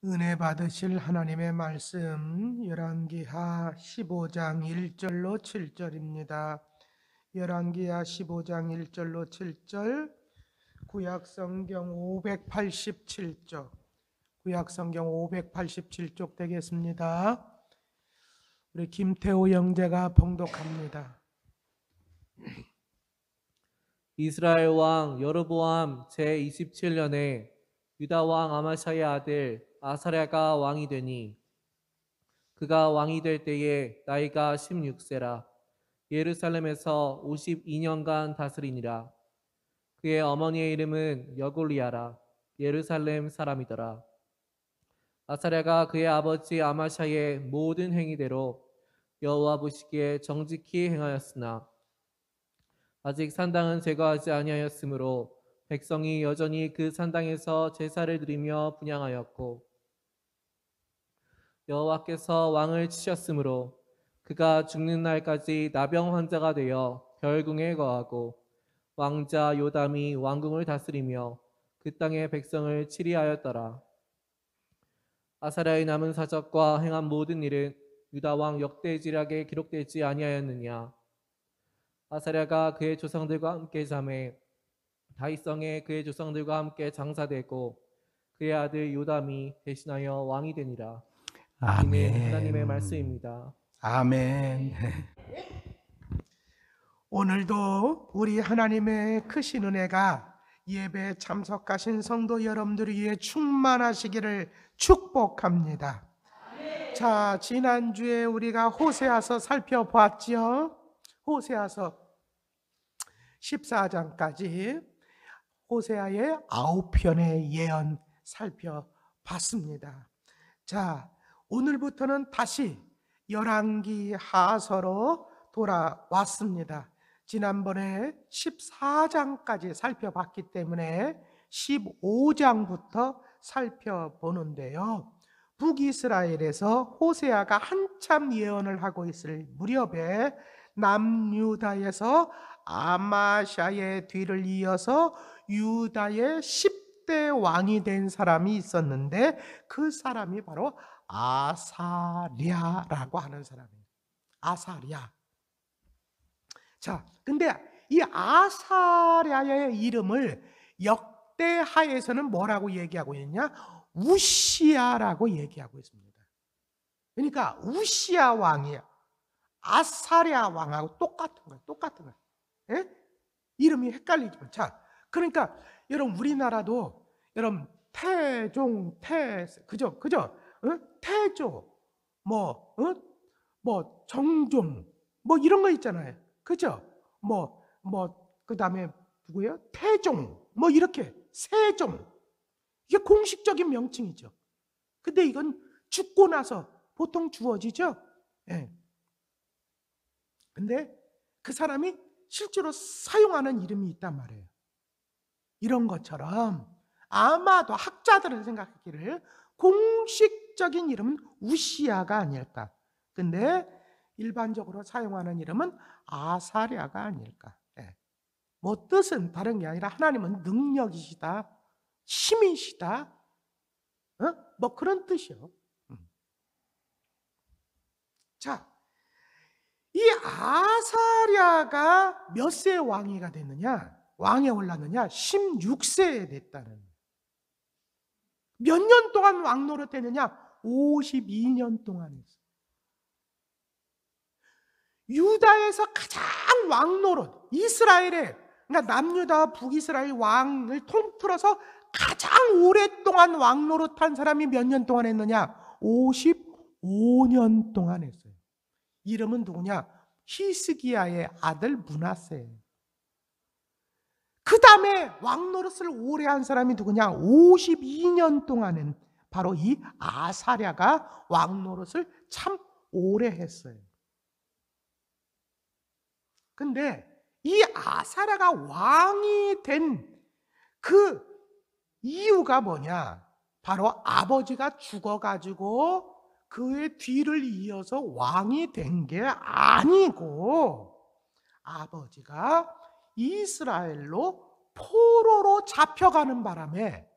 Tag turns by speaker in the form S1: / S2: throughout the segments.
S1: 은혜 받으실 하나님의 말씀 열왕기하 15장 1절로 7절입니다. 열왕기하 15장 1절로 7절 구약성경 587쪽 구약성경 587쪽 되겠습니다. 우리 김태호 형제가 봉독합니다.
S2: 이스라엘 왕 여로보암 제27년에 유다 왕 아마샤의 아들 아사랴가 왕이 되니 그가 왕이 될 때에 나이가 16세라. 예루살렘에서 52년간 다스리니라. 그의 어머니의 이름은 여골리아라. 예루살렘 사람이더라. 아사랴가 그의 아버지 아마샤의 모든 행위대로 여호와 보시기에 정직히 행하였으나 아직 산당은 제거하지 아니하였으므로 백성이 여전히 그 산당에서 제사를 드리며 분향하였고 여호와께서 왕을 치셨으므로 그가 죽는 날까지 나병 환자가 되어 별궁에 거하고 왕자 요담이 왕궁을 다스리며 그 땅의 백성을 치리하였더라. 아사랴의 남은 사적과 행한 모든 일은 유다 왕 역대지략에 기록되지 아니하였느냐. 아사랴가 그의 조상들과 함께 잠에 다윗성에 그의 조상들과 함께 장사되고 그의 아들 요담이 대신하여 왕이 되니라. 이는 하나님의 말씀입니다.
S1: 아멘. 오늘도 우리 하나님의 크신 은혜가 예배에 참석하신 성도 여러분들 위해 충만하시기를 축복합니다. 자, 지난주에 우리가 호세아서 살펴보았지요. 호세아서 14장까지 호세아의 9편의 예언 살펴봤습니다. 자, 오늘부터는 다시 열왕기 하서로 돌아왔습니다. 지난번에 14장까지 살펴봤기 때문에 15장부터 살펴보는데요. 북이스라엘에서 호세아가 한참 예언을 하고 있을 무렵에 남유다에서 아마샤의 뒤를 이어서 유다의 10대 왕이 된 사람이 있었는데 그 사람이 바로 아사랴라고 하는 사람이에요. 아사랴. 자, 근데 이 아사랴의 이름을 역대하에서는 뭐라고 얘기하고 있냐? 우시야라고 얘기하고 있습니다. 그러니까 우시야 왕이야. 아사랴 왕하고 똑같은 거예요. 똑같은 거예요. 예? 이름이 헷갈리지만. 자, 그러니까 여러분 우리나라도 여러분 태종, 그죠? 태조, 뭐 정종, 뭐 이런 거 있잖아요. 그죠? 그 다음에 누구예요? 태종, 뭐 이렇게 세종. 이게 공식적인 명칭이죠. 근데 이건 죽고 나서 보통 주어지죠. 예. 근데 그 사람이 실제로 사용하는 이름이 있단 말이에요. 이런 것처럼 아마도 학자들은 생각하기를 공식적인 이름은 우시야가 아닐까. 근데 일반적으로 사용하는 이름은 아사랴가 아닐까. 네. 뭐 뜻은 다른 게 아니라 하나님은 능력이시다, 힘이시다, 뭐 그런 뜻이요. 자, 이 아사랴가 몇 세 왕이가 됐느냐? 왕에 올랐느냐? 16세에 됐다는. 몇 년 동안 왕 노릇했느냐? 52년 동안 했어. 유다에서 가장 왕 노릇, 이스라엘의, 그러니까 남유다 북이스라엘 왕을 통틀어서 가장 오랫동안 왕 노릇한 사람이 몇 년 동안 했느냐? 55년 동안 했어요. 이름은 누구냐? 히스기야의 아들 므낫세예요. 그 다음에 왕 노릇을 오래 한 사람이 누구냐? 52년 동안은 바로 이 아사랴가 왕 노릇을 참 오래 했어요. 근데 이 아사랴가 왕이 된 그 이유가 뭐냐? 바로 아버지가 죽어가지고 그의 뒤를 이어서 왕이 된 게 아니고 아버지가 이스라엘로 포로로 잡혀가는 바람에,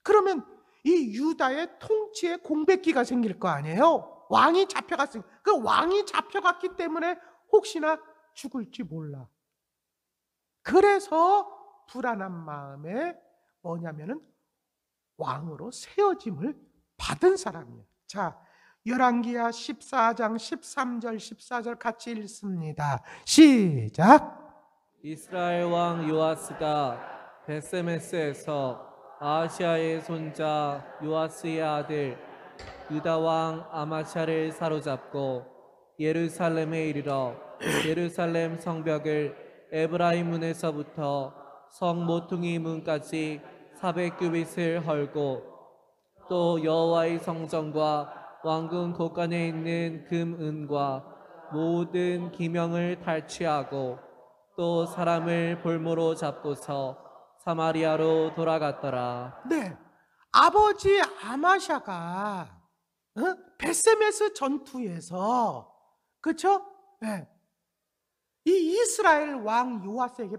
S1: 그러면 이 유다의 통치에 공백기가 생길 거 아니에요. 왕이 잡혀갔으니 그 왕이 잡혀갔기 때문에 혹시나 죽을지 몰라. 그래서 불안한 마음에 뭐냐면은 왕으로 세워짐을 받은 사람이에요. 자, 열왕기하 14장 13절 14절 같이 읽습니다. 시작.
S2: 이스라엘 왕 요아스가 베세메스에서 아하시아의 손자 요아스의 아들 유다 왕 아마샤를 사로잡고 예루살렘에 이르러 예루살렘 성벽을 에브라임 문에서부터 성 모퉁이 문까지 400규빗을 헐고 또 여호와의 성전과 왕궁 곳간에 있는 금 은과 모든 기명을 탈취하고 또 사람을 볼모로 잡고서 사마리아로 돌아갔더라.
S1: 네, 아버지 아마샤가 베세메스 전투에서 그렇죠? 네. 이 이스라엘 왕 요아스에게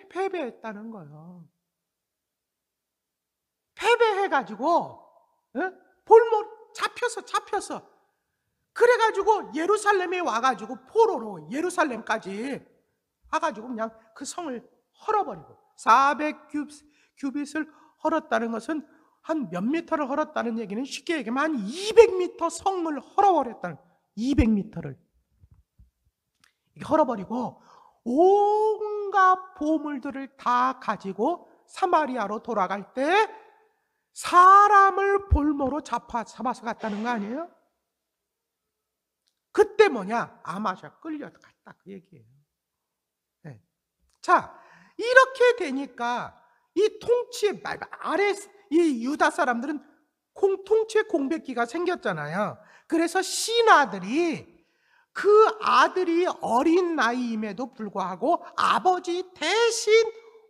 S1: 패배했다는 거예요. 패배해가지고 볼모 잡혀서 그래가지고 예루살렘에 와가지고 포로로 예루살렘까지 와가지고 그냥 그 성을 헐어버리고 400규빗을 헐었다는 것은 한 몇 미터를 헐었다는 얘기는 쉽게 얘기하면 한 200미터 성을 헐어버렸다는 200미터를 헐어버리고 온갖 보물들을 다 가지고 사마리아로 돌아갈 때 사람을 볼모로 잡아서 갔다는 거 아니에요? 그때 뭐냐? 아마샤 끌려갔다 그 얘기예요. 네. 자, 이렇게 되니까 이 통치의 아래 이 유다 사람들은 통치의 공백기가 생겼잖아요. 그래서 신하들이 그 아들이 어린 나이임에도 불구하고 아버지 대신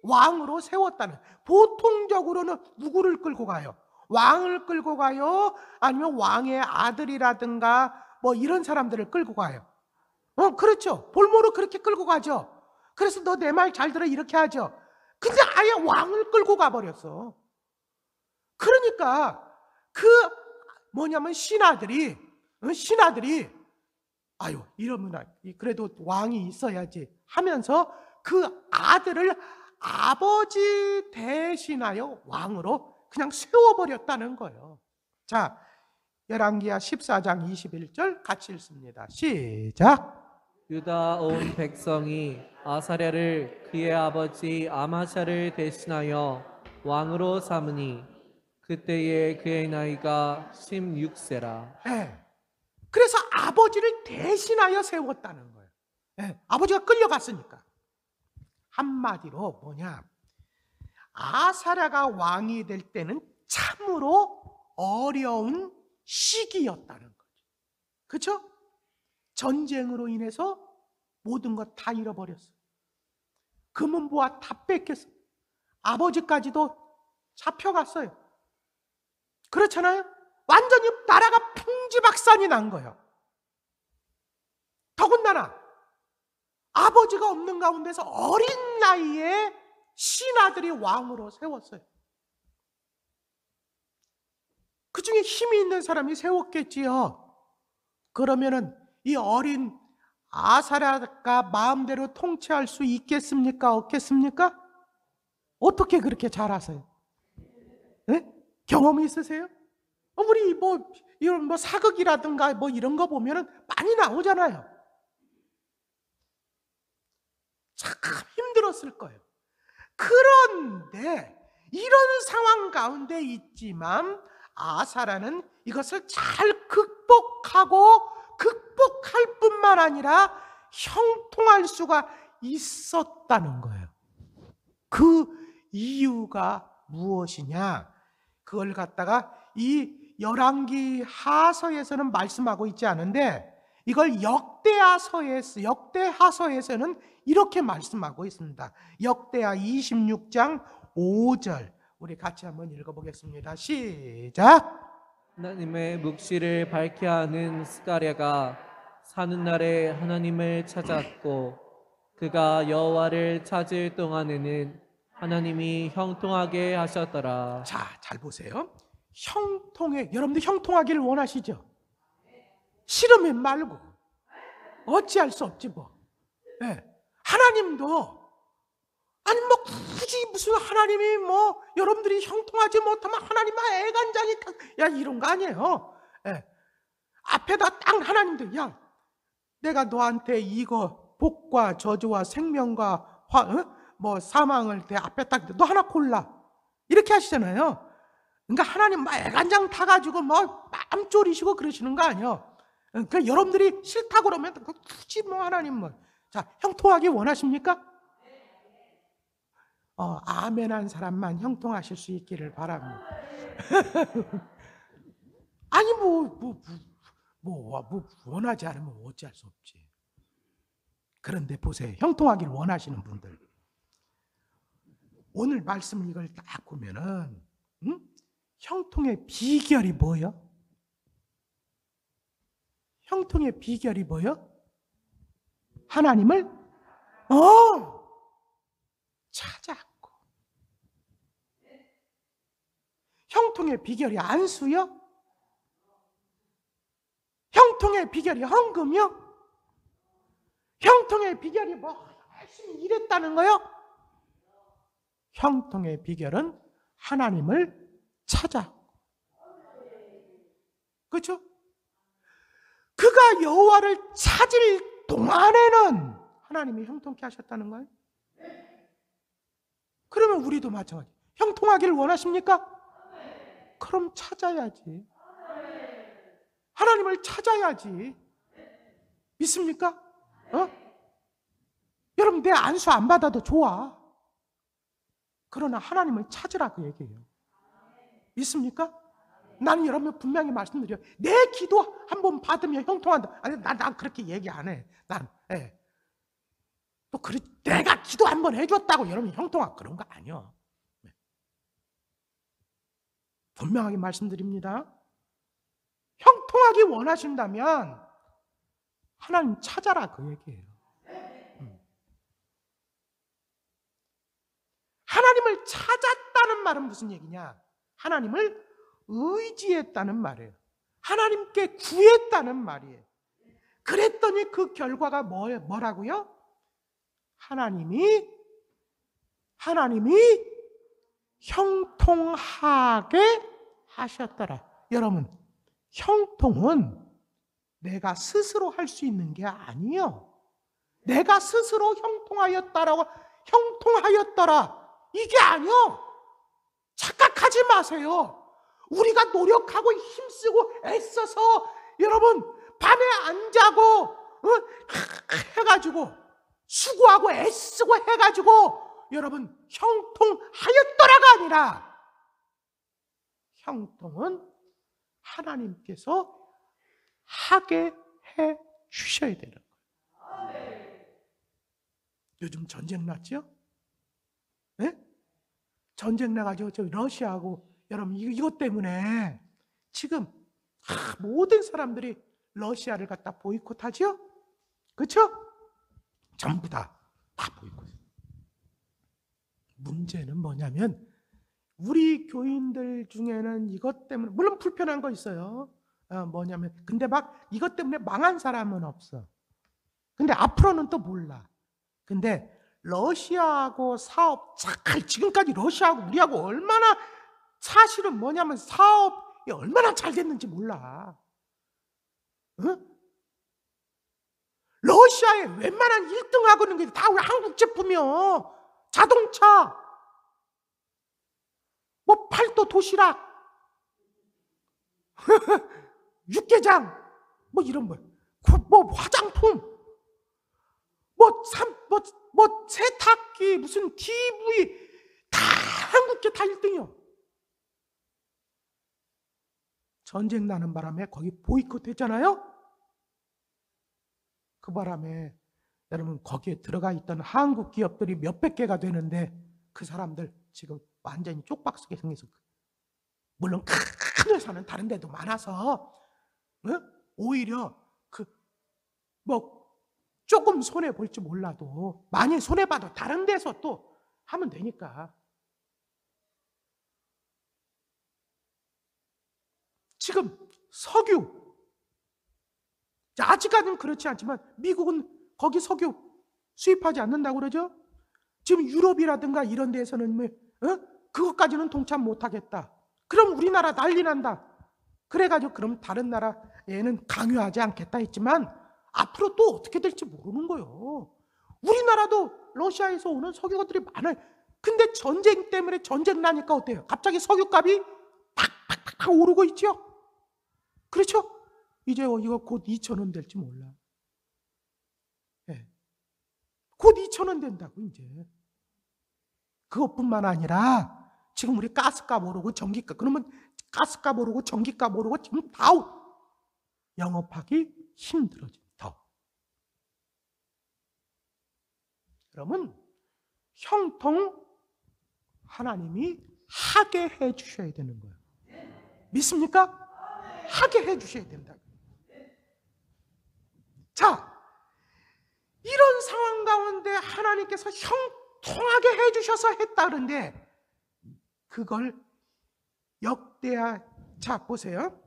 S1: 왕으로 세웠다는, 보통적으로는 누구를 끌고 가요? 왕을 끌고 가요? 아니면 왕의 아들이라든가 뭐 이런 사람들을 끌고 가요? 그렇죠. 볼모로 그렇게 끌고 가죠. 그래서 너 내 말 잘 들어 이렇게 하죠. 근데 아예 왕을 끌고 가버렸어. 그러니까 그 뭐냐면 신하들이 아유 이러면 그래도 왕이 있어야지 하면서 그 아들을 아버지 대신하여 왕으로 그냥 세워버렸다는 거예요. 자, 열왕기하 14장 21절 같이 읽습니다. 시작.
S2: 유다 온 백성이 아사랴를 그의 아버지 아마샤를 대신하여 왕으로 삼으니 그때에 그의 나이가 16세라.
S1: 네. 그래서 아버지를 대신하여 세웠다는 거예요. 네. 아버지가 끌려갔으니까. 한마디로 뭐냐, 아사랴가 왕이 될 때는 참으로 어려운 시기였다는 거죠. 그렇죠? 전쟁으로 인해서 모든 것 다 잃어버렸어요. 금은보화 다 뺏겼어요. 아버지까지도 잡혀갔어요. 그렇잖아요? 완전히 나라가 풍지박산이 난 거예요. 더군다나 아버지가 없는 가운데서 어린 나이에 신하들이 왕으로 세웠어요. 그 중에 힘이 있는 사람이 세웠겠지요. 그러면은 이 어린 아사랴가 마음대로 통치할 수 있겠습니까? 없겠습니까? 어떻게 그렇게 잘하세요? 네? 경험이 있으세요? 우리 뭐 이런 뭐 사극이라든가 뭐 이런 거 보면은 많이 나오잖아요. 참 힘들었을 거예요. 그런데 이런 상황 가운데 있지만 아사랴는 이것을 잘 극복할 뿐만 아니라 형통할 수가 있었다는 거예요. 그 이유가 무엇이냐? 그걸 갖다가 이 열왕기 하서에서는 말씀하고 있지 않은데 이걸 역대하서에서는 이렇게 말씀하고 있습니다. 역대하 26장 5절 우리 같이 한번 읽어보겠습니다. 시작.
S2: 하나님의 묵시를 밝게 하는 스가랴가 사는 날에 하나님을 찾았고 그가 여호와를 찾을 동안에는 하나님이 형통하게 하셨더라.
S1: 자, 잘 보세요. 여러분들 형통하기를 원하시죠? 싫으면 말고 어찌할 수 없지 뭐. 예. 하나님도 아니 뭐 굳이 무슨 하나님이 뭐 여러분들이 형통하지 못하면 하나님 애간장이 야 이런 거 아니에요. 예. 앞에다 딱 하나님도 야 내가 너한테 이거 복과 저주와 생명과 뭐 사망을 내 앞에 딱 너 하나 골라 이렇게 하시잖아요. 그러니까 하나님 막 애간장 타가지고 뭐 땀 졸이시고 그러시는 거 아니에요. 그러니까 여러분들이 싫다고 그러면 굳이 뭐 하나님 뭐 자 형통하기 원하십니까? 아멘한 사람만 형통하실 수 있기를 바랍니다. 아니 뭐 원하지 않으면 어찌할 수 없지. 그런데 보세요. 형통하기를 원하시는 분들 오늘 말씀을 이걸 딱 보면은 형통의 비결이 뭐예요? 형통의 비결이 뭐예요? 하나님을 찾았고. 형통의 비결이 안수요? 형통의 비결이 헌금이요? 형통의 비결이 뭐 열심히 일했다는 거요? 형통의 비결은 하나님을 찾아. 그렇죠? 그가 여호와를 찾을 동안에는 하나님이 형통케 하셨다는 거예요. 그러면 우리도 마찬가지. 형통하기를 원하십니까? 그럼 찾아야지. 하나님을 찾아야지. 믿습니까? 여러분 내 안수 안 받아도 좋아. 그러나 하나님을 찾으라 그 얘기예요. 믿습니까? 나는 여러분 분명히 말씀드려요. 내 기도 한번 받으면 형통한다. 아니 난 그렇게 얘기 안 해. 또 내가 기도 한번 해줬다고 여러분 형통한 그런 거 아니요. 분명하게 말씀드립니다. 형통하기 원하신다면 하나님 찾아라 그 얘기예요. 하나님을 찾았다는 말은 무슨 얘기냐? 하나님을 의지했다는 말이에요. 하나님께 구했다는 말이에요. 그랬더니 그 결과가 뭐라고요? 하나님이 형통하게 하셨더라. 여러분, 형통은 내가 스스로 할 수 있는 게 아니에요. 내가 스스로 형통하였더라. 이게 아니요. 착각하지 마세요. 우리가 노력하고 힘쓰고 애써서 여러분 밤에 안 자고 해가지고 수고하고 애쓰고 해가지고 여러분 형통하였더라가 아니라 형통은 하나님께서 하게 해 주셔야 되는 거예요. 요즘 전쟁 났죠? 네? 전쟁 나가지고 저 러시아하고 여러분 이것 때문에 지금 모든 사람들이 러시아를 갖다 보이콧하죠? 그렇죠? 전부 다 보이콧. 문제는 뭐냐면 우리 교인들 중에는 이것 때문에 물론 불편한 거 있어요. 뭐냐면 근데 막 이것 때문에 망한 사람은 없어. 근데 앞으로는 또 몰라. 근데 러시아하고 사업 지금까지 러시아하고 우리하고 얼마나 사실은 뭐냐면 사업이 얼마나 잘 됐는지 몰라. 러시아에 웬만한 1등하고 있는 게 다 우리 한국 제품이요. 자동차, 뭐 팔도 도시락, 육개장, 뭐 이런 거, 뭐 화장품, 뭐 세탁기, 무슨 TV 다 한국계 다 1등이요. 전쟁 나는 바람에 거기 보이콧 했잖아요. 그 바람에 여러분 거기에 들어가 있던 한국 기업들이 몇백 개가 되는데 그 사람들 지금 완전히 쪽박스게 생겨서 물론 큰 회사는 다른 데도 많아서 오히려 조금 손해 볼지 몰라도 많이 손해 봐도 다른 데서 또 하면 되니까. 지금 석유, 자, 아직까지는 그렇지 않지만 미국은 거기 석유 수입하지 않는다고 그러죠. 지금 유럽이라든가 이런 데에서는 그것까지는 동참 못하겠다. 그럼 우리나라 난리 난다. 그래가지고 그럼 다른 나라에는 강요하지 않겠다 했지만 앞으로 또 어떻게 될지 모르는 거예요. 우리나라도 러시아에서 오는 석유들이 많아요. 근데 전쟁 때문에 전쟁 나니까 어때요? 갑자기 석유값이 팍팍팍 오르고 있죠. 그렇죠? 이제 이거 곧 2,000원 될지 몰라. 네. 곧 2,000원 된다고 이제. 그것뿐만 아니라 지금 우리 가스값 오르고 전기값, 그러면 가스값 오르고 전기값 오르고 지금 다 영업하기 힘들어진다. 그러면 형통 하나님이 하게 해 주셔야 되는 거예요. 믿습니까? 하게 해 주셔야 된다. 자, 이런 상황 가운데 하나님께서 형통하게 해 주셔서 했다 그러는데 그걸 역대하, 자 보세요.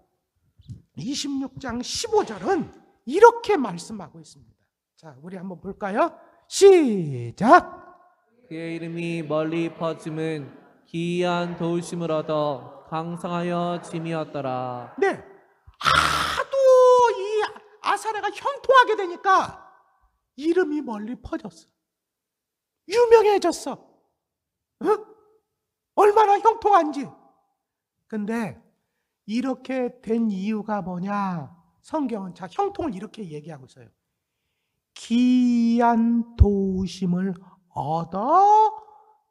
S1: 26장 15절은 이렇게 말씀하고 있습니다. 자, 우리 한번 볼까요? 시작.
S2: 그의 이름이 멀리 퍼짐은 기이한 도우심을 얻어 강성하여 짐이었더라.
S1: 네, 하도 이 아사랴가 형통하게 되니까 이름이 멀리 퍼졌어. 유명해졌어. 얼마나 형통한지. 근데 이렇게 된 이유가 뭐냐? 성경은 자, 형통을 이렇게 얘기하고 있어요. 기이한 도우심을 얻어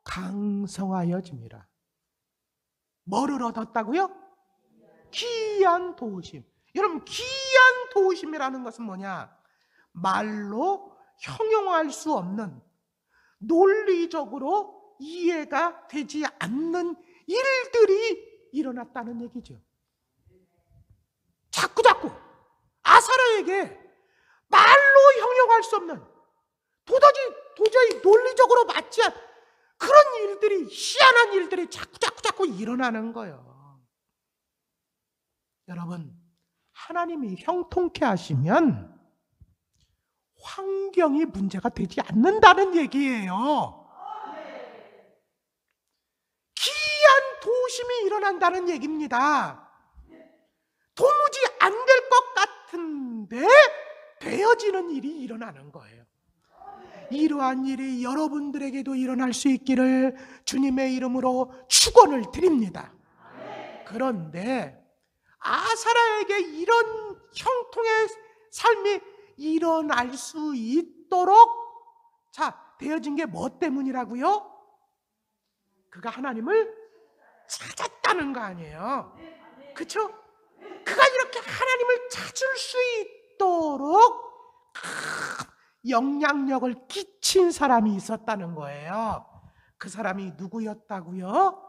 S1: 강성하여짐이라. 뭐를 얻었다고요? 기이한 도우심. 여러분, 기이한 도우심이라는 것은 뭐냐? 말로 형용할 수 없는, 논리적으로 이해가 되지 않는 일들이 일어났다는 얘기죠. 자꾸 아사랴에게 말로 형용할 수 없는, 도저히 논리적으로 맞지 않는 그런 일들이, 희한한 일들이 자꾸 일어나는 거예요. 여러분, 하나님이 형통케 하시면 환경이 문제가 되지 않는다는 얘기예요. 기이한 도우심이 일어난다는 얘기입니다. 도무지 안 될 것 같은데 되어지는 일이 일어나는 거예요. 이러한 일이 여러분들에게도 일어날 수 있기를 주님의 이름으로 축원을 드립니다. 그런데 아사랴에게 이런 형통의 삶이 일어날 수 있도록 자, 되어진 게 뭐 때문이라고요? 그가 하나님을 찾았다는 거 아니에요. 그렇죠? 그가 이렇게 하나님을 찾을 수 있도록 영향력을 끼친 사람이 있었다는 거예요. 그 사람이 누구였다고요?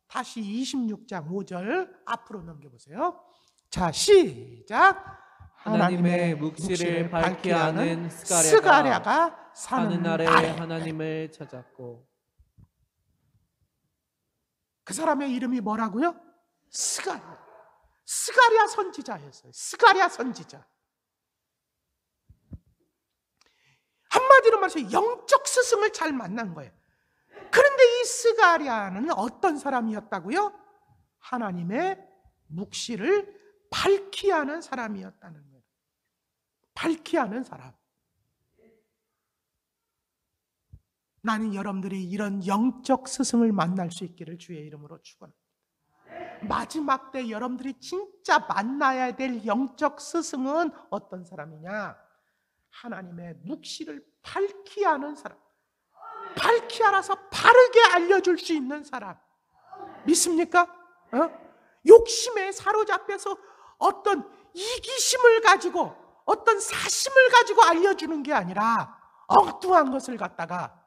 S1: 다시 26장 5절 앞으로 넘겨보세요. 자, 시작.
S2: 하나님의 묵시를 밝게 하는
S1: 스가랴가 사는
S2: 날에
S1: 날에
S2: 하나님을 찾았고.
S1: 그 사람의 이름이 뭐라고요? 스가랴 선지자였어요. 스가랴 선지자. 한마디로 말해서 영적 스승을 잘 만난 거예요. 그런데 이 스가랴는 어떤 사람이었다고요? 하나님의 묵시를 밝히 하는 사람이었다는 거예요. 밝히 하는 사람. 나는 여러분들이 이런 영적 스승을 만날 수 있기를 주의 이름으로 축원합니다. 마지막 때 여러분들이 진짜 만나야 될 영적 스승은 어떤 사람이냐? 하나님의 묵시를 밝히 하는 사람. 밝히 알아서 바르게 알려줄 수 있는 사람. 믿습니까? 욕심에 사로잡혀서 어떤 이기심을 가지고 어떤 사심을 가지고 알려주는 게 아니라 엉뚱한 것을 갖다가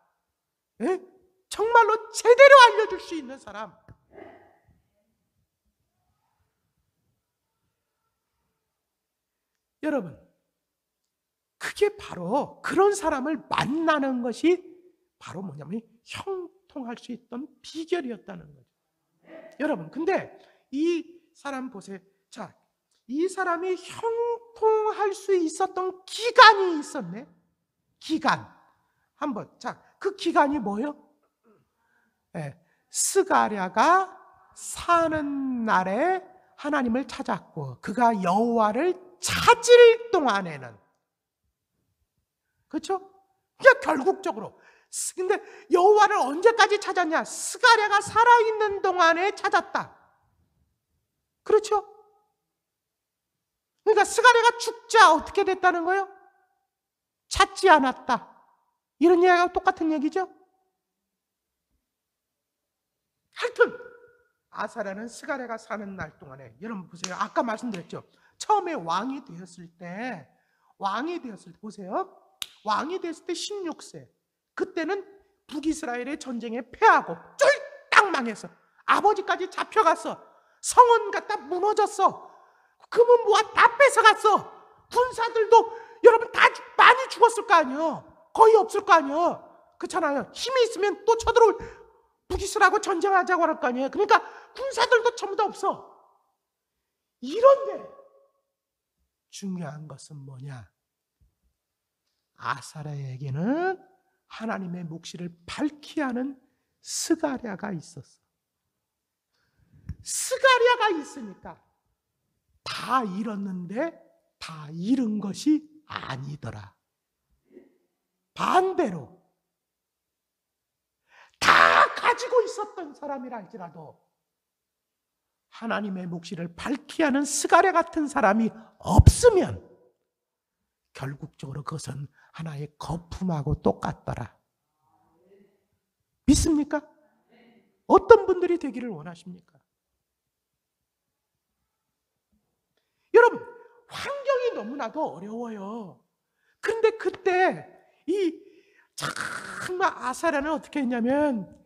S1: 정말로 제대로 알려줄 수 있는 사람. 여러분, 그게 바로 그런 사람을 만나는 것이 바로 뭐냐면 형통할 수 있던 비결이었다는 거죠. 여러분, 근데 이 사람 보세요. 자, 이 사람이 형통할 수 있었던 기간이 있었네. 기간. 한번. 자, 그 기간이 뭐예요? 네, 스가랴가 사는 날에 하나님을 찾았고 그가 여호와를 찾을 동안에는, 그렇죠? 그러니까 결국적으로, 근데 여호와를 언제까지 찾았냐? 스가랴가 살아있는 동안에 찾았다. 그렇죠? 그러니까 스가랴가 죽자 어떻게 됐다는 거예요? 찾지 않았다. 이런 이야기하고 똑같은 얘기죠? 하여튼 아사랴는 스가랴가 사는 날 동안에, 여러분 보세요. 아까 말씀드렸죠. 처음에 왕이 되었을 때 보세요. 왕이 됐을 때 16세. 그때는 북이스라엘의 전쟁에 패하고 쫄딱 망했어. 아버지까지 잡혀갔어. 성은 갖다 무너졌어. 금은 뭐가 다 뺏어갔어. 군사들도 여러분 다 많이 죽었을 거 아니에요. 거의 없을 거 아니에요. 그렇잖아요. 힘이 있으면 또 쳐들어올, 북이스라엘하고 전쟁하자고 할 거 아니에요. 그러니까 군사들도 전부 다 없어. 이런데 중요한 것은 뭐냐? 아사랴에게는 하나님의 묵시를 밝히 하는 스가랴가 있었어. 스가랴가 있으니까 다 잃었는데 다 잃은 것이 아니더라. 반대로 다 가지고 있었던 사람이라 할지라도 하나님의 묵시를 밝히 하는 스가랴 같은 사람이 없으면 결국적으로 그것은 하나의 거품하고 똑같더라. 믿습니까? 어떤 분들이 되기를 원하십니까? 여러분, 환경이 너무나도 어려워요. 그런데 그때 정말 아사랴는 어떻게 했냐면,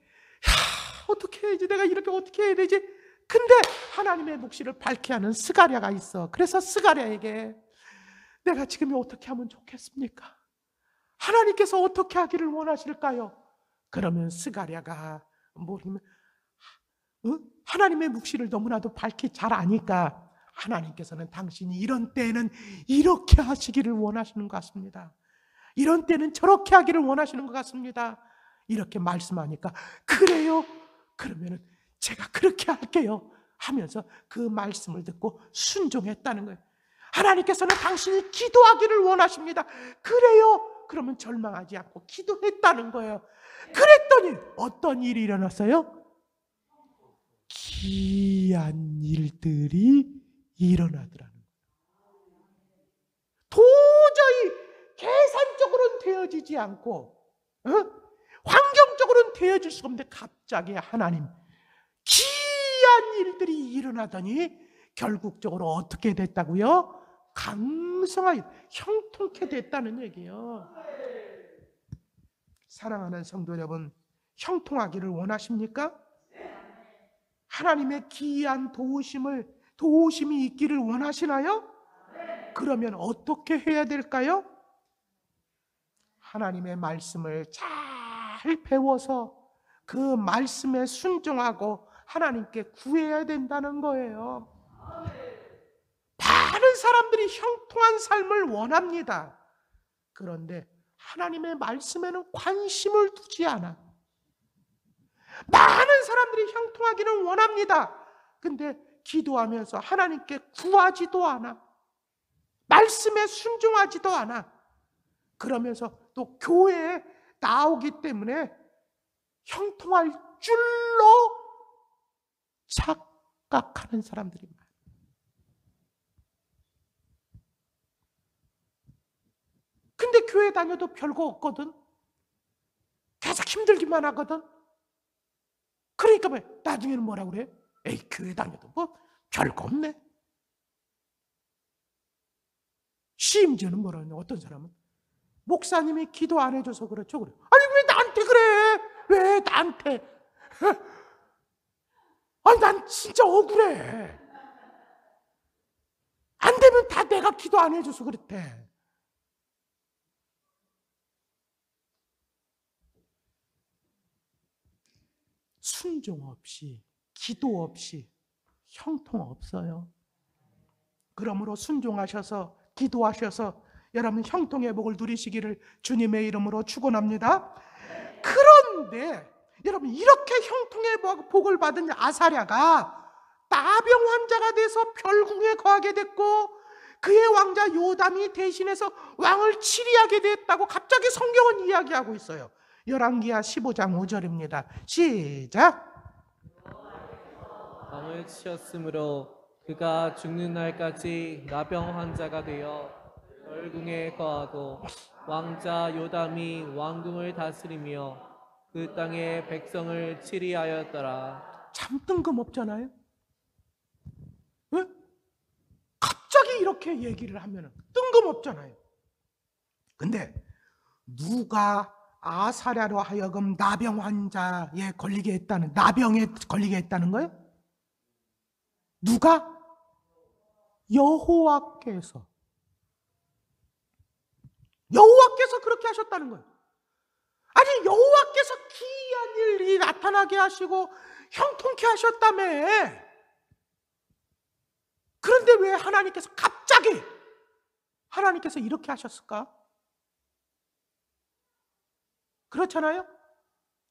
S1: 어떻게 해야지, 내가 이렇게 어떻게 해야 되지? 근데 하나님의 묵시를 밝히 하는 스가랴가 있어. 그래서 스가랴에게 내가 지금 어떻게 하면 좋겠습니까? 하나님께서 어떻게 하기를 원하실까요? 그러면 스가랴가 뭐냐면, 하나님의 묵시를 너무나도 밝히 잘 아니까 하나님께서는 당신이 이런 때에는 이렇게 하시기를 원하시는 것 같습니다. 이런 때는 저렇게 하기를 원하시는 것 같습니다. 이렇게 말씀하니까, 그래요? 그러면은 제가 그렇게 할게요 하면서 그 말씀을 듣고 순종했다는 거예요. 하나님께서는 당신이 기도하기를 원하십니다. 그래요? 그러면 절망하지 않고 기도했다는 거예요. 그랬더니 어떤 일이 일어났어요? 기이한 일들이 일어나더라는 거예요. 도저히 계산적으로는 되어지지 않고, 환경적으로는 되어질 수가 없는데 갑자기 하나님, 기이한 일들이 일어나더니 결국적으로 어떻게 됐다고요? 강성하게 형통케 됐다는 얘기예요. 사랑하는 성도 여러분, 형통하기를 원하십니까? 하나님의 기이한 도우심이 있기를 원하시나요? 그러면 어떻게 해야 될까요? 하나님의 말씀을 잘 배워서 그 말씀에 순종하고 하나님께 구해야 된다는 거예요. 많은 사람들이 형통한 삶을 원합니다. 그런데 하나님의 말씀에는 관심을 두지 않아. 많은 사람들이 형통하기는 원합니다. 근데 기도하면서 하나님께 구하지도 않아. 말씀에 순종하지도 않아. 그러면서 또 교회에 나오기 때문에 형통할 줄로 착각하는 사람들이 많아요. 근데 교회 다녀도 별거 없거든. 계속 힘들기만 하거든. 그러니까 뭐 나중에는 뭐라고 그래? 에이, 교회 다녀도 뭐 별거 없네. 심지어는 뭐라 그러냐, 어떤 사람은 목사님이 기도 안 해줘서 그렇죠. 그래. 아니 왜 나한테 그래? 왜 나한테? 아니 난 진짜 억울해. 안 되면 다 내가 기도 안 해줘서 그랬대. 순종 없이, 기도 없이 형통 없어요. 그러므로 순종하셔서 기도하셔서 여러분 형통의 복을 누리시기를 주님의 이름으로 축원합니다. 그런데 여러분 이렇게 형통의 복을 받은 아사랴가 나병 환자가 돼서 별궁에 거하게 됐고 그의 왕자 요담이 대신해서 왕을 치리하게 됐다고 갑자기 성경은 이야기하고 있어요. 열왕기하 15장 5절입니다. 시작.
S2: 왕을 치었으므로 그가 죽는 날까지 나병 환자가 되어 별궁에 거하고 왕자 요담이 왕궁을 다스리며 그 땅의 백성을 치리하였더라.
S1: 참 뜬금없잖아요. 왜? 갑자기 이렇게 얘기를 하면 뜬금없잖아요. 근데 누가 아사랴로 하여금 나병 환자에 걸리게 했다는, 나병에 걸리게 했다는 거예요? 누가? 여호와께서 그렇게 하셨다는 거예요. 아니 여호와께서 기이한 일이 나타나게 하시고 형통케 하셨다며. 그런데 왜 하나님께서 갑자기 하나님께서 이렇게 하셨을까? 그렇잖아요.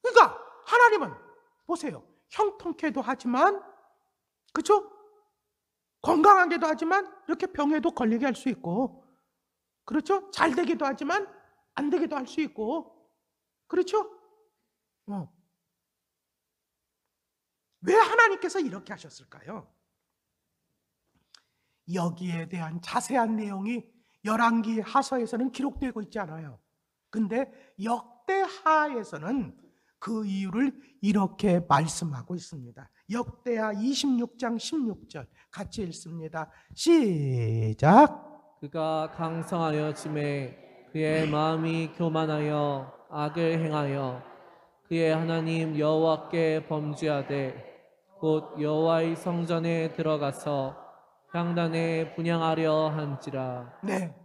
S1: 그러니까 하나님은 보세요. 형통케도 하지만, 그렇죠? 건강하게도 하지만 이렇게 병에도 걸리게 할 수 있고, 그렇죠? 잘 되기도 하지만 안 되기도 할 수 있고, 그렇죠? 왜 하나님께서 이렇게 하셨을까요? 여기에 대한 자세한 내용이 열왕기 하서에서는 기록되고 있지 않아요. 근데 역대하에서는 그 이유를 이렇게 말씀하고 있습니다. 역대하 26장 16절 같이 읽습니다. 시작.
S2: 그가 강성하여 짐에 그의 마음이 교만하여 악을 행하여 그의 하나님 여호와께 범죄하되 곧 여호와의 성전에 들어가서 향단에 분향하려 한지라.
S1: 네.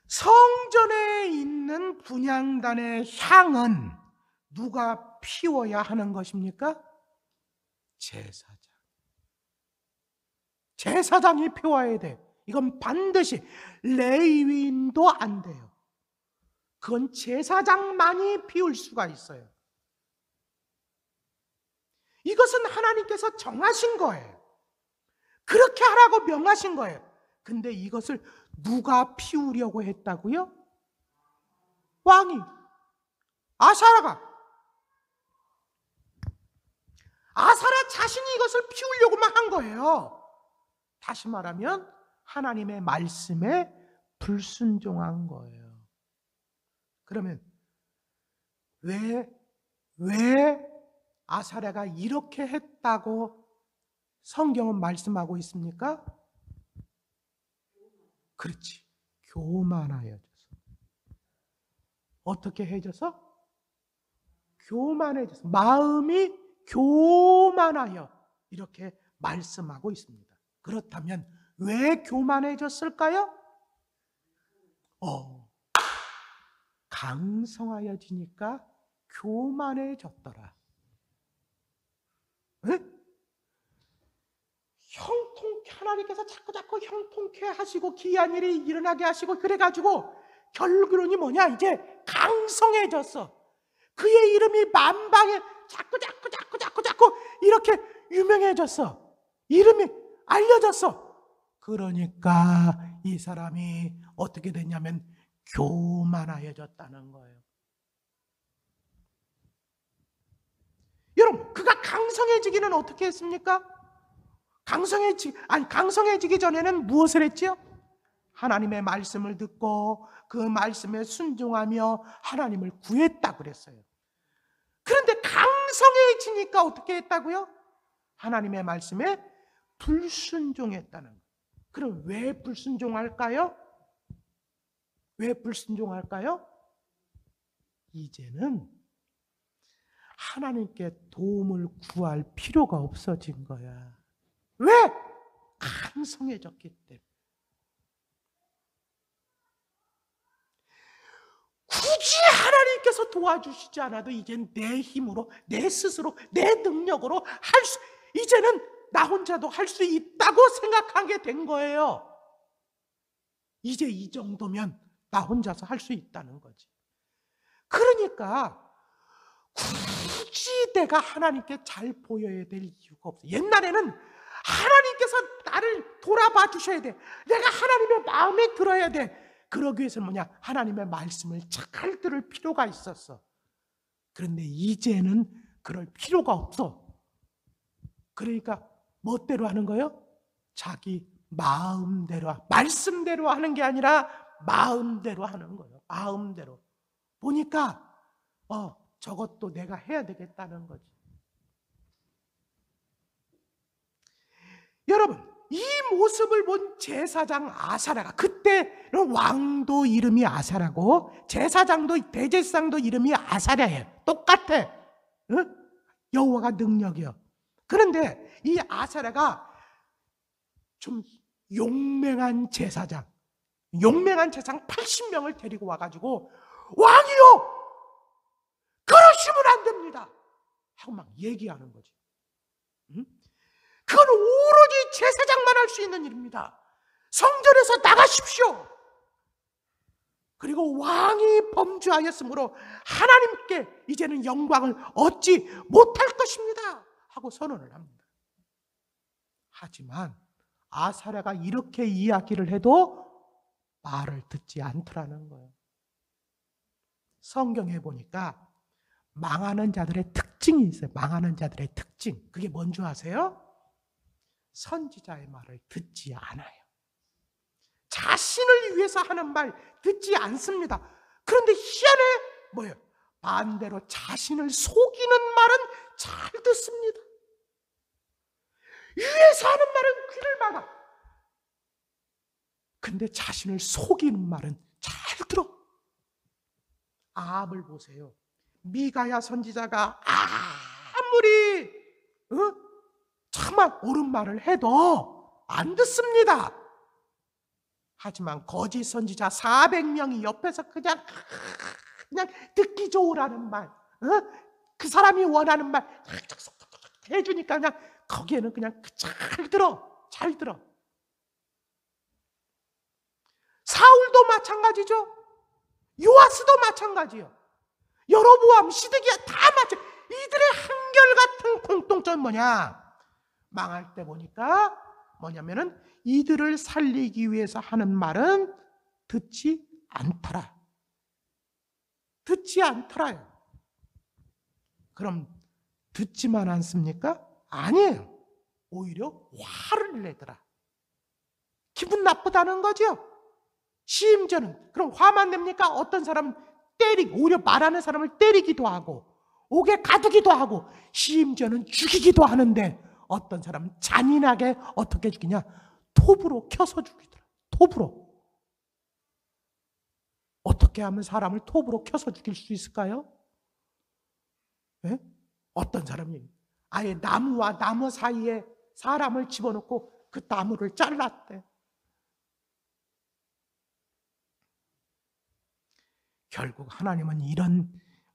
S1: 성전에 있는 분향단의 향은 누가 피워야 하는 것입니까? 제사장. 제사장이 피워야 돼. 이건 반드시 레위인도 안 돼요. 그건 제사장만이 피울 수가 있어요. 이것은 하나님께서 정하신 거예요. 그렇게 하라고 명하신 거예요. 근데 이것을 누가 피우려고 했다고요? 왕이, 아사랴가. 아사랴 자신이 이것을 피우려고만 한 거예요. 다시 말하면 하나님의 말씀에 불순종한 거예요. 그러면 왜 아사랴가 이렇게 했다고 성경은 말씀하고 있습니까? 그렇지. 교만하여져서. 어떻게 해져서? 교만해져서. 마음이 교만하여. 이렇게 말씀하고 있습니다. 그렇다면 왜 교만해졌을까요? 강성하여지니까 교만해졌더라. 에? 형통케, 하나님께서 자꾸 형통케 하시고 기이한 일이 일어나게 하시고 그래가지고 결론이 뭐냐? 이제 강성해졌어. 그의 이름이 만방에 자꾸 이렇게 유명해졌어. 이름이 알려졌어. 그러니까 이 사람이 어떻게 됐냐면 교만하여졌다는 거예요. 여러분, 그가 강성해지기는 어떻게 했습니까? 강성해지기 전에는 무엇을 했지요? 하나님의 말씀을 듣고 그 말씀에 순종하며 하나님을 구했다 그랬어요. 그런데 강성해지니까 어떻게 했다고요? 하나님의 말씀에 불순종했다는 거예요. 그럼 왜 불순종할까요? 왜 불순종할까요? 이제는 하나님께 도움을 구할 필요가 없어진 거야. 왜? 강성해졌기 때문에. 굳이 하나님께서 도와주시지 않아도 이젠 내 힘으로, 내 스스로, 내 능력으로 이제는 나 혼자도 할 수 있다고 생각하게 된 거예요. 이제 이 정도면 나 혼자서 할 수 있다는 거지. 그러니까 굳이 내가 하나님께 잘 보여야 될 이유가 없어. 옛날에는 하나님께서 나를 돌아봐 주셔야 돼. 내가 하나님의 마음에 들어야 돼. 그러기 위해서는 뭐냐? 하나님의 말씀을 잘 들을 필요가 있었어. 그런데 이제는 그럴 필요가 없어. 그러니까 멋대로 하는 거예요? 자기 마음대로, 말씀대로 하는 게 아니라 마음대로 하는 거예요. 마음대로. 보니까 저것도 내가 해야 되겠다는 거지. 여러분, 이 모습을 본 제사장 아사랴가, 그때는 왕도 이름이 아사랴고 제사장도 대제사장도 이름이 아사랴예요. 똑같아. 응? 여호와가 능력이요. 그런데 이 아사랴가 좀 용맹한 제사장 80명을 데리고 와가지고 왕이요! 그러시면 안 됩니다! 하고 막 얘기하는 거지. 응? 그건 오로지 제사장만 할 수 있는 일입니다. 성전에서 나가십시오. 그리고 왕이 범죄하였으므로 하나님께 이제는 영광을 얻지 못할 것입니다 하고 선언을 합니다. 하지만 아사랴가 이렇게 이야기를 해도 말을 듣지 않더라는 거예요. 성경에 보니까 망하는 자들의 특징이 있어요. 망하는 자들의 특징. 그게 뭔 줄 아세요? 선지자의 말을 듣지 않아요. 자신을 위해서 하는 말 듣지 않습니다. 그런데 희한해. 뭐예요? 반대로 자신을 속이는 말은 잘 듣습니다. 위해서 하는 말은 귀를 막아. 근데 자신을 속이는 말은 잘 들어. 아합을 보세요. 미가야 선지자가 아무리 참아 옳은 말을 해도 안 듣습니다. 하지만 거짓 선지자 400명이 옆에서 그냥 듣기 좋으라는 말, 그 사람이 원하는 말 해주니까 그냥 거기에는 그냥 잘 들어. 사울도 마찬가지죠. 요아스도 마찬가지요. 여로보암, 시드기야 다 마찬가지. 이들의 한결같은 공통점은 뭐냐? 망할 때 보니까 뭐냐면은 이들을 살리기 위해서 하는 말은 듣지 않더라. 듣지 않더라요. 그럼 듣지만 않습니까? 아니에요. 오히려 화를 내더라. 기분 나쁘다는 거죠. 심지어는 그럼 화만 냅니까? 어떤 사람은 오히려 말하는 사람을 때리기도 하고 옥에 가두기도 하고 심지어는 죽이기도 하는데 어떤 사람은 잔인하게 어떻게 죽이냐? 톱으로 켜서 죽이더라. 톱으로. 어떻게 하면 사람을 톱으로 켜서 죽일 수 있을까요? 네? 어떤 사람이 아예 나무와 나무 사이에 사람을 집어넣고 그 나무를 잘랐대. 결국 하나님은 이런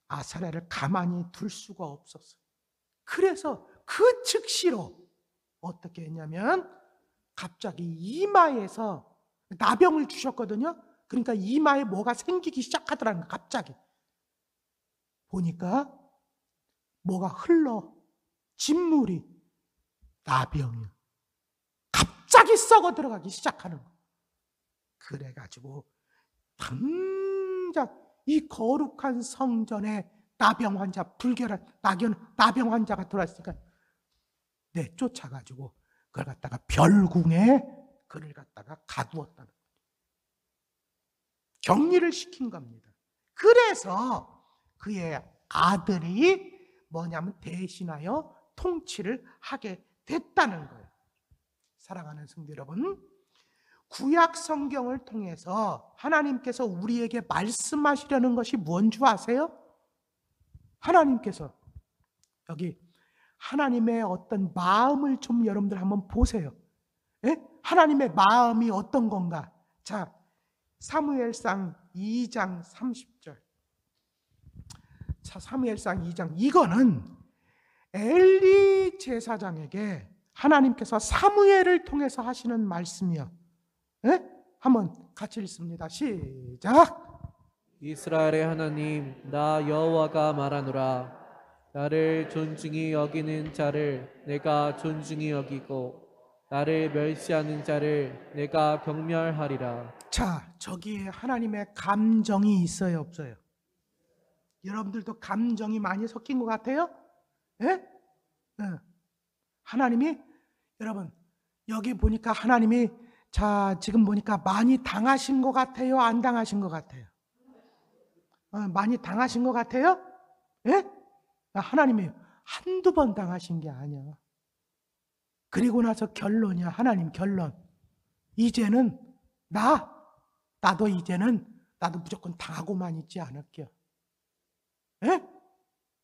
S1: 아사랴를 가만히 둘 수가 없었어요. 그래서 그 즉시로 어떻게 했냐면 갑자기 이마에서 나병을 주셨거든요. 그러니까 이마에 뭐가 생기기 시작하더라는 거예요. 갑자기 보니까 뭐가 흘러 진물이 나병이요. 갑자기 썩어 들어가기 시작하는 거예요. 그래가지고 당장 이 거룩한 성전에 나병 환자, 불결한 나병 환자가 들어왔으니까 쫓아가지고 그걸 갖다가 별궁에 그를 갖다가 가두었다는 거예요. 격리를 시킨 겁니다. 그래서 그의 아들이 뭐냐면 대신하여 통치를 하게 됐다는 거예요. 사랑하는 성도 여러분, 구약 성경을 통해서 하나님께서 우리에게 말씀하시려는 것이 뭔 줄 아세요? 하나님께서 여기 하나님의 어떤 마음을 좀 여러분들 한번 보세요. 예? 하나님의 마음이 어떤 건가? 자, 사무엘상 2장 30절. 자, 사무엘상 2장. 이거는 엘리 제사장에게 하나님께서 사무엘을 통해서 하시는 말씀이요. 예? 한번 같이 읽습니다. 시작.
S2: 이스라엘의 하나님 나 여호와가 말하노라. 나를 존중히 여기는 자를 내가 존중히 여기고 나를 멸시하는 자를 내가 경멸하리라.
S1: 자, 저기에 하나님의 감정이 있어요, 없어요? 여러분들도 감정이 많이 섞인 것 같아요? 예? 예. 하나님이, 여러분, 여기 보니까 하나님이, 자, 지금 보니까 많이 당하신 것 같아요? 안 당하신 것 같아요? 많이 당하신 것 같아요? 예? 하나님이 한두 번 당하신 게 아니야. 그리고 나서 결론이야. 하나님 결론. 이제는 나도 이제는 나도 무조건 당하고만 있지 않을게요. 예?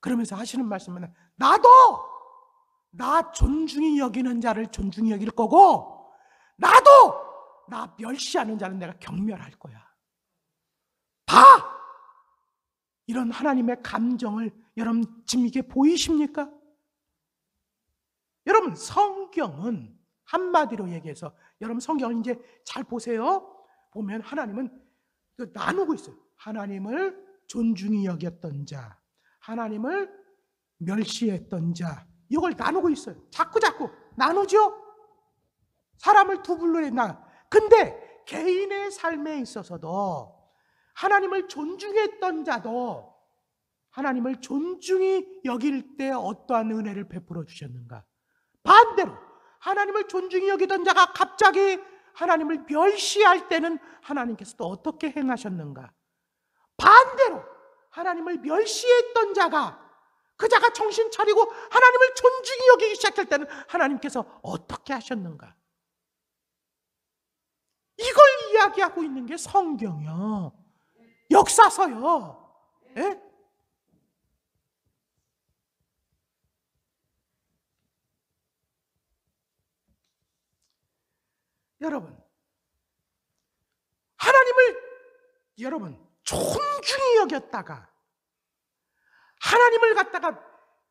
S1: 그러면서 하시는 말씀은 나도 나 존중히 여기는 자를 존중히 여길 거고 나도 나 멸시하는 자는 내가 경멸할 거야. 봐! 이런 하나님의 감정을 여러분 지금 이게 보이십니까? 여러분 성경은 한마디로 얘기해서 여러분 성경을 이제 잘 보세요. 보면 하나님은 나누고 있어요. 하나님을 존중히 여겼던 자, 하나님을 멸시했던 자, 이걸 나누고 있어요. 자꾸 나누죠. 사람을 두 분류에 근데 개인의 삶에 있어서도 하나님을 존중했던 자도 하나님을 존중히 여길 때 어떠한 은혜를 베풀어 주셨는가? 반대로 하나님을 존중히 여기던 자가 갑자기 하나님을 멸시할 때는 하나님께서 또 어떻게 행하셨는가? 반대로 하나님을 멸시했던 자가 그 자가 정신 차리고 하나님을 존중히 여기기 시작할 때는 하나님께서 어떻게 하셨는가? 이걸 이야기하고 있는 게 성경이요. 역사서요. 예? 여러분, 하나님을 여러분 존중히 여겼다가 하나님을 갖다가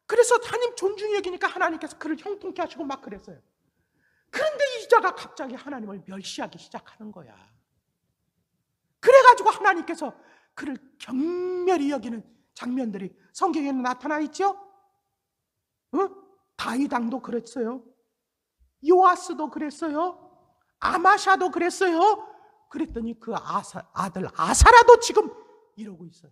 S1: 그래서 하나님 존중히 여기니까 하나님께서 그를 형통케 하시고 막 그랬어요. 그런데 이 자가 갑자기 하나님을 멸시하기 시작하는 거야. 그래가지고 하나님께서 그를 경멸히 여기는 장면들이 성경에는 나타나 있죠. 다윗 왕도 그랬어요. 요아스도 그랬어요. 아마샤도 그랬어요. 그랬더니 그 아들 아사라도 지금 이러고 있어요.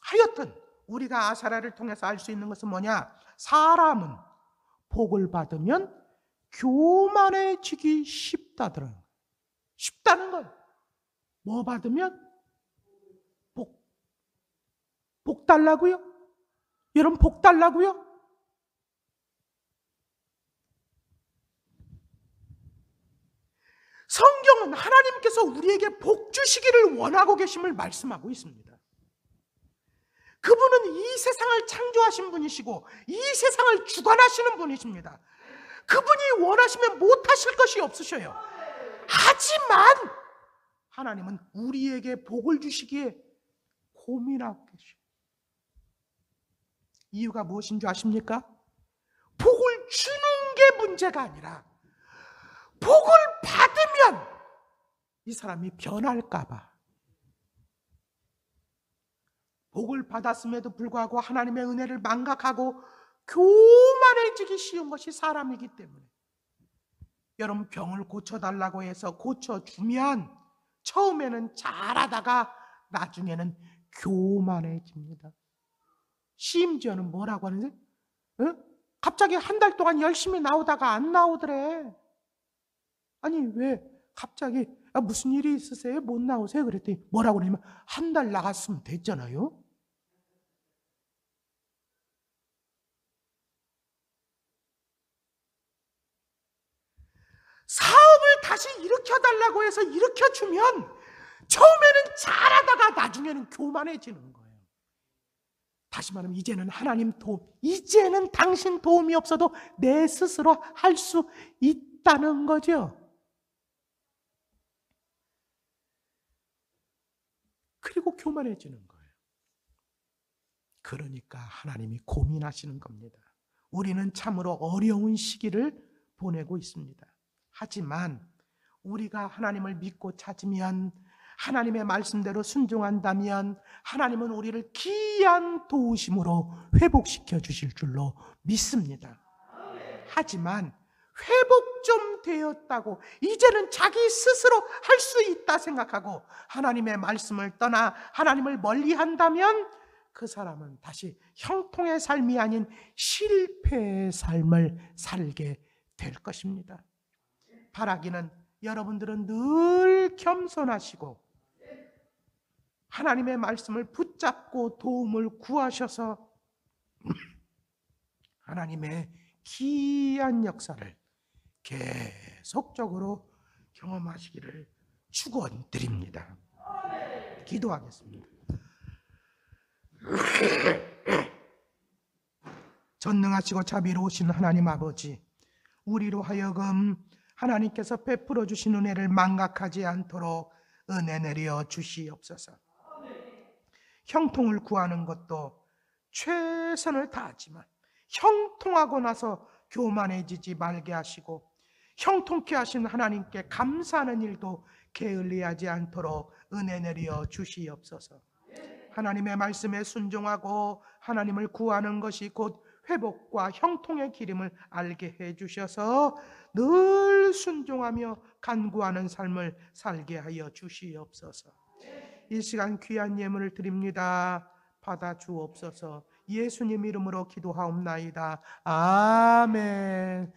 S1: 하여튼 우리가 아사라를 통해서 알 수 있는 것은 뭐냐? 사람은 복을 받으면 교만해지기 쉽다더라. 쉽다는 건 뭐 받으면? 복 달라고요? 여러분 복 달라고요? 성경은 하나님께서 우리에게 복 주시기를 원하고 계심을 말씀하고 있습니다. 그분은 이 세상을 창조하신 분이시고 이 세상을 주관하시는 분이십니다. 그분이 원하시면 못하실 것이 없으셔요. 하지만 하나님은 우리에게 복을 주시기에 고민하고 계셔요. 이유가 무엇인 줄 아십니까? 복을 주는 게 문제가 아니라 복을 받으면 이 사람이 변할까 봐. 복을 받았음에도 불구하고 하나님의 은혜를 망각하고 교만해지기 쉬운 것이 사람이기 때문에 여러분 병을 고쳐달라고 해서 고쳐주면 처음에는 잘하다가 나중에는 교만해집니다. 심지어는 뭐라고 하는지? 갑자기 한 달 동안 열심히 나오다가 안 나오더래. 아니 왜 갑자기 무슨 일이 있으세요? 못 나오세요? 그랬더니 뭐라고 그러냐면 한 달 나갔으면 됐잖아요. 사업을 다시 일으켜달라고 해서 일으켜주면 처음에는 잘하다가 나중에는 교만해지는 거예요. 다시 말하면 이제는 하나님 도움, 이제는 당신 도움이 없어도 내 스스로 할 수 있다는 거죠. 그리고 교만해지는 거예요. 그러니까 하나님이 고민하시는 겁니다. 우리는 참으로 어려운 시기를 보내고 있습니다. 하지만 우리가 하나님을 믿고 찾으면, 하나님의 말씀대로 순종한다면 하나님은 우리를 귀한 도우심으로 회복시켜 주실 줄로 믿습니다. 하지만 회복 좀 되었다고 이제는 자기 스스로 할 수 있다 생각하고 하나님의 말씀을 떠나 하나님을 멀리한다면 그 사람은 다시 형통의 삶이 아닌 실패의 삶을 살게 될 것입니다. 바라기는 여러분들은 늘 겸손하시고 하나님의 말씀을 붙잡고 도움을 구하셔서 하나님의 귀한 역사를 계속적으로 경험하시기를 축원드립니다. 기도하겠습니다. 전능하시고 자비로우신 하나님 아버지, 우리로 하여금 하나님께서 베풀어 주신 은혜를 망각하지 않도록 은혜 내려 주시옵소서. 형통을 구하는 것도 최선을 다하지만 형통하고 나서 교만해지지 말게 하시고 형통케 하신 하나님께 감사하는 일도 게을리하지 않도록 은혜 내려 주시옵소서. 하나님의 말씀에 순종하고 하나님을 구하는 것이 곧 회복과 형통의 기름을 알게 해주셔서 늘 순종하며 간구하는 삶을 살게 하여 주시옵소서. 이 시간 귀한 예물을 드립니다. 받아 주옵소서. 예수님 이름으로 기도하옵나이다. 아멘.